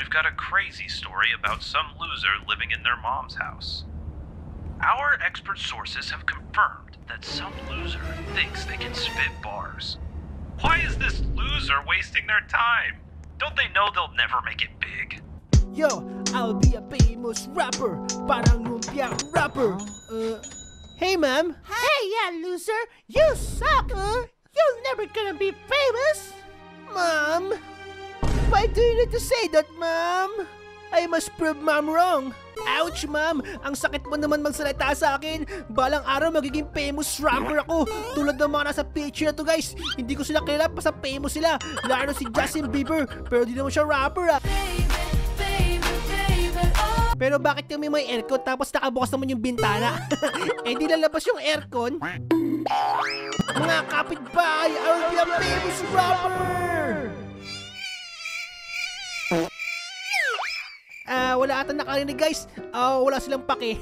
we've got a crazy story about some loser living in their mom's house. Our expert sources have confirmed that some loser thinks they can spit bars. Why is this loser wasting their time? Don't they know they'll never make it big? Yo, I'll be a famous rapper, parang lumpia rapper. Hey ma'am. Hey, yeah, loser! You suck! You're never gonna be famous! Ma'am? Why do you need to say that, ma'am? I must prove ma'am wrong. Ouch, ma'am! Ang sakit mo naman magsalita sa akin. Balang araw magiging famous rapper ako. Tulad ng mga nasa picture na to, guys. Hindi ko sila kilala, basta famous sila. Lalo si Justin Bieber, pero di naman siya rapper, ah. Pero bakit kami may aircon tapos nakabukas naman yung bintana? Eh di lalabas yung aircon? Mga kapitbahay, I will be a famous rapper! Wala ata nakarinig, guys. Wala silang pake.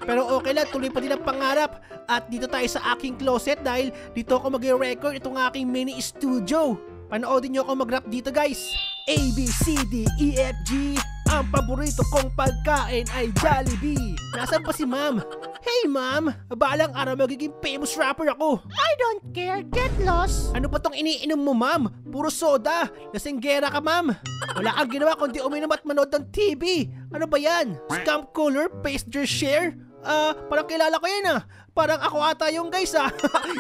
Pero okay lang, tuloy pa din ang pangarap. At dito tayo sa aking closet dahil dito ako mag-record itong aking mini studio. Panoodin nyo ako mag-rap dito, guys. A, B, C, D, E, F, G. Ang paborito kong pagkain ay Jollibee. Nasaan pa si ma'am? Hey ma'am, balang araw magiging famous rapper ako. I don't care, get lost! Ano pa tong iniinom mo, ma'am? Puro soda. Lasinggera ka, ma'am. Wala kang ginawa kundi uminom at manood ng TV. Ano ba yan? Scam caller, paste your share? Parang kilala ko yan, ah. Parang ako ata yung, guys, ah.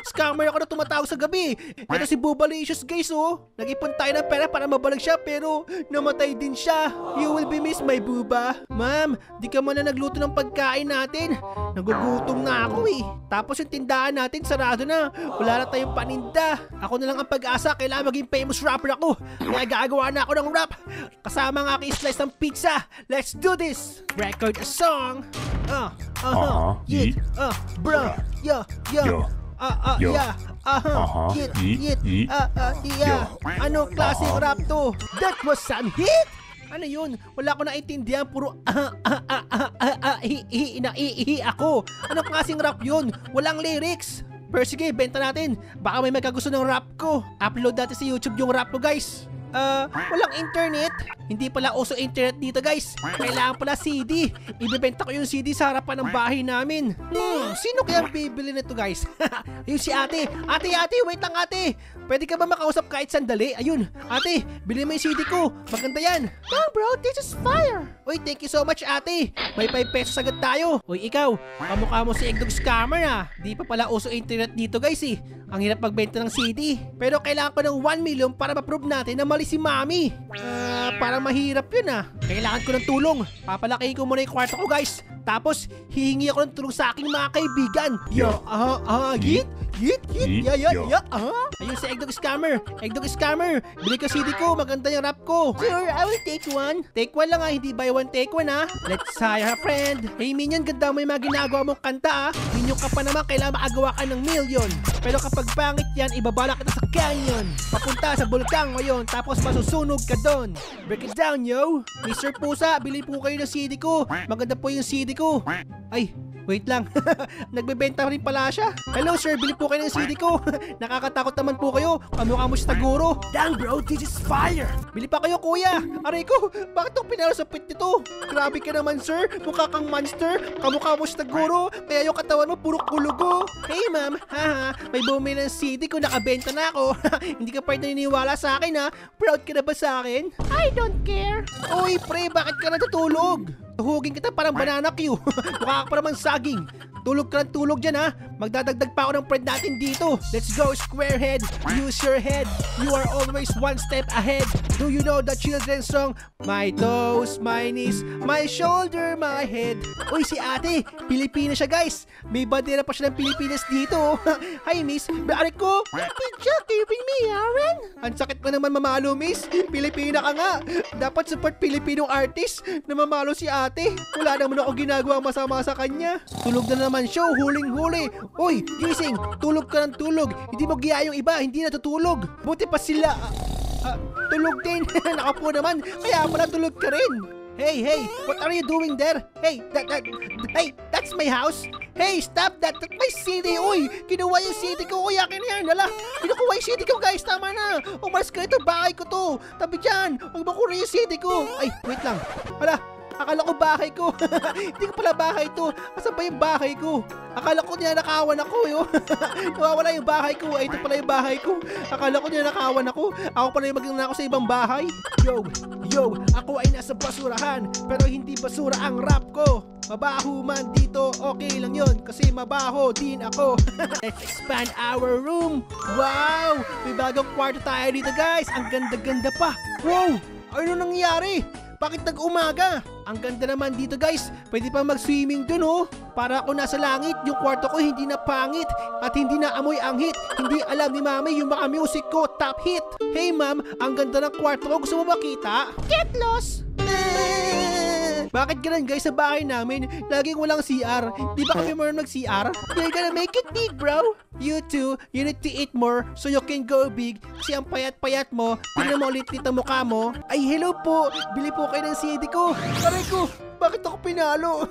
Scammer ako na tumatawag sa gabi. Ito si Bubalicious, guys, oh. Nag-ipon tayo ng pera para mabalik siya pero namatay din siya. You will be missed, my buba. Ma'am, di ka man na nagluto ng pagkain natin. Nagugutom na ako, eh. Tapos yung tindahan natin sarado na. Wala na tayong paninda. Ako na lang ang pag-asa. Kailangan maging famous rapper ako. Kaya gagawa na ako ng rap. Kasama ang aking slice ng pizza. Let's do this. Record a song. Yeet, bro, yo, yeah, yeah. Anong klaseng rap to? That was some hit? Ano yun? Wala ko naintindihan, puro ako. Anong klaseng rap yun? Walang lyrics. Pero sige, benta natin. Baka may magkagusto ng rap ko. Upload natin sa YouTube yung rap ko, guys. Walang internet. Hindi pala uso internet dito, guys. Kailangan pala CD. Ibebenta ko yung CD sa harapan ng bahay namin. Sino kaya bibili nito, guys? Ayun si ate. Ate, wait lang, ate. Pwede ka ba makausap kahit sandali? Ayun, ate, bili mo yung CD ko. Maganda yan. Oh bro, this is fire! Uy, thank you so much, ate. May 5 pesos agad tayo. Uy, ikaw, kamukha mo si Egdog Scammer, ah. Di pa pala uso internet dito, guys, eh. Ang hirap magbenta ng CD. Pero kailangan ko ng 1 million para ma-prove natin na mali si Mami. Parang mahirap yun, ah. Kailangan ko ng tulong. Papalakihin ko muna yung kwarto ko, guys. Tapos, hihingi ako ng tulong sa aking mga kaibigan. Ayun si Egdog Scammer. Egdog Scammer, bili ka CD ko. Maganda yung rap ko. Sure, I will take one. Take one lang, ah. Hindi buy one, take one, ah. Let's hire a friend. Hey, Minion, ganda mo yung mga ginagawa mong kanta, ah. Minion ka pa naman, kailangan makagawa ka ng million. Pero kapag pangit yan, ibabala kita sa canyon. Papunta sa bulkang ngayon, tapos masusunog ka doon. Break it down, yo. Mr. Pusa, bili po kayo ng CD ko. Maganda po yung CD ko. Ay, wait lang. Nagbebenta rin pala siya. Hello sir, bili po kayo ng CD ko. Nakakatakot naman po kayo. Kamukha mo si Taguro. Dang bro, this is fire. Bili pa kayo kuya. Aray ko, bakit itong pinalo sa pit nito? Grabe ka naman sir. Mukha kang monster. Kamukha mo si Taguro. Kaya yung katawan mo puro kulugo. Hey ma'am, haha. May bumili ng CD ko, nakabenta na ako. Hindi ka pa rin naniniwala sa akin, ha? Proud ka na ba sa akin? I don't care. Uy pre, bakit ka natutulog? Tuhugin kita parang banana Q. Mukha ka pa naman saging. Tulog ka ng tulog dyan, ha? Magdadagdag pa ako ng friend natin dito. Let's go, Squarehead. Use your head. You are always one step ahead. Do you know the children's song? My toes, my knees, my shoulder, my head. Uy, si ate. Pilipinas siya, guys. May bandera pa siya ng Pilipinas dito. Hi, miss. Bari ko. Picture, giving me, Aaron? Ang sakit mo naman mamalo, miss. Pilipina ka nga. Dapat support Filipinong artist na mamalo si ate. Wala naman ako ginagawa masama sa kanya. Tulog na naman siya, huling-huli. Uy, gising. Tulog ka ng tulog. Hindi mo giya yung iba. Hindi natutulog. Buti pa sila. Tulog din. Nakapo naman. Kaya pala tulog ka rin. Hey, what are you doing there? Hey, that's my house. Hey, stop that! My CD! Uy! Kinuha yung CD ko! Uy, akin yan! Hala! Kinukuha yung CD ko, guys! Tama na! Umalis ka ito! Bahay ko to! Tabi dyan! Huwag makuha yung CD ko! Ay, wait lang! Hala! Akala ko bahay ko! Hindi ko pala bahay to! Asan ba yung bahay ko? Akala ko nakawan ako, yo! Nawawala yung bahay ko! Ay, ito pala yung bahay ko! Akala ko nakawan ako! Ako pala yung magnanakaw sa ibang bahay! Yo! Yo! Ako ay nasa basurahan! Pero hindi basura ang rap ko! Mabaho man dito, okay lang yon kasi mabaho din ako. Let's expand our room. Wow! May bagong kwarto tayo dito, guys. Ang ganda-ganda pa. Wow! Ano nangyari? Bakit nag-umaga? Ang ganda naman dito, guys. Pwede pa mag-swimming dun, oh. Para ako nasa langit. Yung kwarto ko hindi na pangit at hindi na amoy anghit. Hindi alam ni mami yung mga music ko top hit. Hey, ma'am, ang ganda ng kwarto ko. Gusto mo makita? Get lost! Bakit ganun, guys, sa bahay namin? Laging walang CR. Di ba kami meron mag-CR? You're gonna make it big, bro. You too, you need to eat more so you can go big. Kasi ang payat-payat mo, tingnan mo ulit dito mukha mo. Ay, hello po. Bili po kayo ng CD ko. Aray ko, bakit ako pinalo?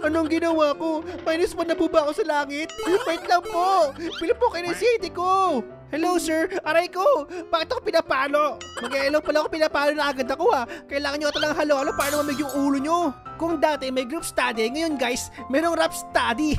Anong ginawa ko? Minus 1 na po ba ako sa langit? Wait lang po. Bili po kayo ng CD ko. Hello, sir. Aray ko. Bakit ako pinapalo? Mag-hello pala ako pinapalo na agad ako, ha. Kailangan nyo ito lang halo-halo para mamig yung ulo nyo. Kung dati may group study, ngayon, guys, merong rap study.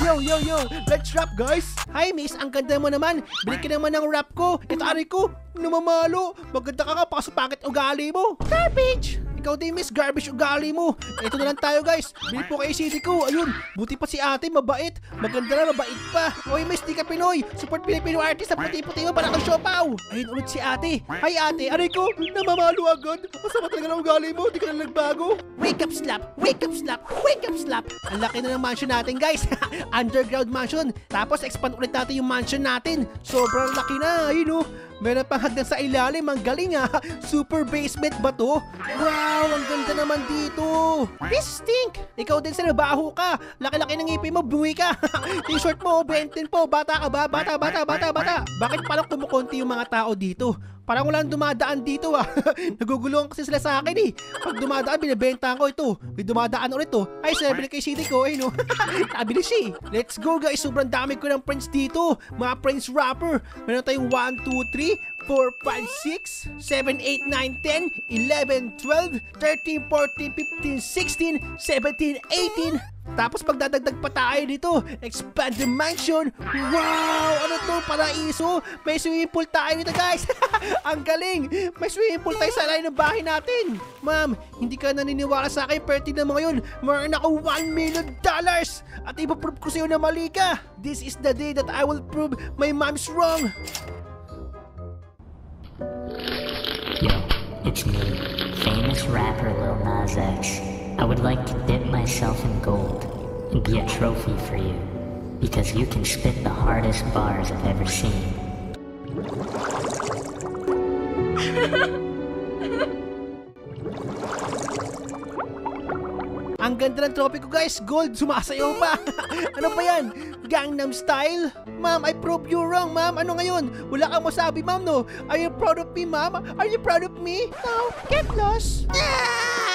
Yo, yo, yo. Let's rap, guys. Hi, miss. Ang ganda mo naman. Bili ka naman ng rap ko. Ito, aray ko. Namamalo. Maganda ka kaso pangit ugali mo. Garbage. Ikaw din, miss, garbage ugali mo. Ito na lang tayo, guys. Bili po kayo CD ko. Ayun, buti pa si ate, mabait. Maganda na, mabait pa. Oy, miss, di ka Pinoy. Support Filipino artist sa puti-puti mo para kang siopaw. Ayun ulit si ate. Hi, ate. Aray ko, namamalo agad. Masama talaga ng ugali mo. Di ka na nagbago. Wake up, slap. Wake up, slap. Wake up, slap. Ang laki na ng mansion natin, guys. Underground mansion. Tapos, expand ulit natin yung mansion natin. Sobrang laki na. Ayun, oh. Meron pang hagdan sa ilalim. Ang galing, ha. Super basement ba to? Wow, ang ganda naman dito. This stink. Ikaw din sa nabaho ka. Laki-laki ng ngipin mo, buwi ka. T-shirt mo, Benton po. Bata ka ba? Bata. Bakit parang kumukunti yung mga tao dito? Parang walang dumadaan dito, ah. Naguguluhan kasi sila sa akin, eh. Pag dumadaan, binibenta ko ito. May dumadaan ulit, oh. Ay, sabi kay CD ko, eh, no? Sabi na siya, eh. Let's go, guys. Sobrang dami ko ng friends dito. Mga friends rapper. Meron tayong 1, 2, 3, 4, 5, 6, 7, 8, 9, 10, 11, 12, 13, 14, 15, 16, 17, 18. Tapos pagdadagdag pa tayo dito, expand the mansion. Wow! Ano to? Paraiso? May swimming pool tayo dito, guys. Ang galing! May swimming pool tayo sa layo ng bahay natin. Ma'am, hindi ka naniniwala sa akin, pero tignan mo ngayon, meron ako $1 million. At ipaprove ko sa'yo na mali ka. This is the day that I will prove my mom's wrong. Yo, it's me, famous rapper Lil Nas X. I would like to dip myself in gold and be a trophy for you, because you can spit the hardest bars I've ever seen. Ang ganda ng trophy ko, guys. Gold, sumasayaw pa. Ano ba yan? Gangnam Style? Ma'am, I prove you wrong, ma'am. Ano ngayon? Wala kang masabi, ma'am, no? Are you proud of me, ma'am? Are you proud of me? No, get lost! Ah!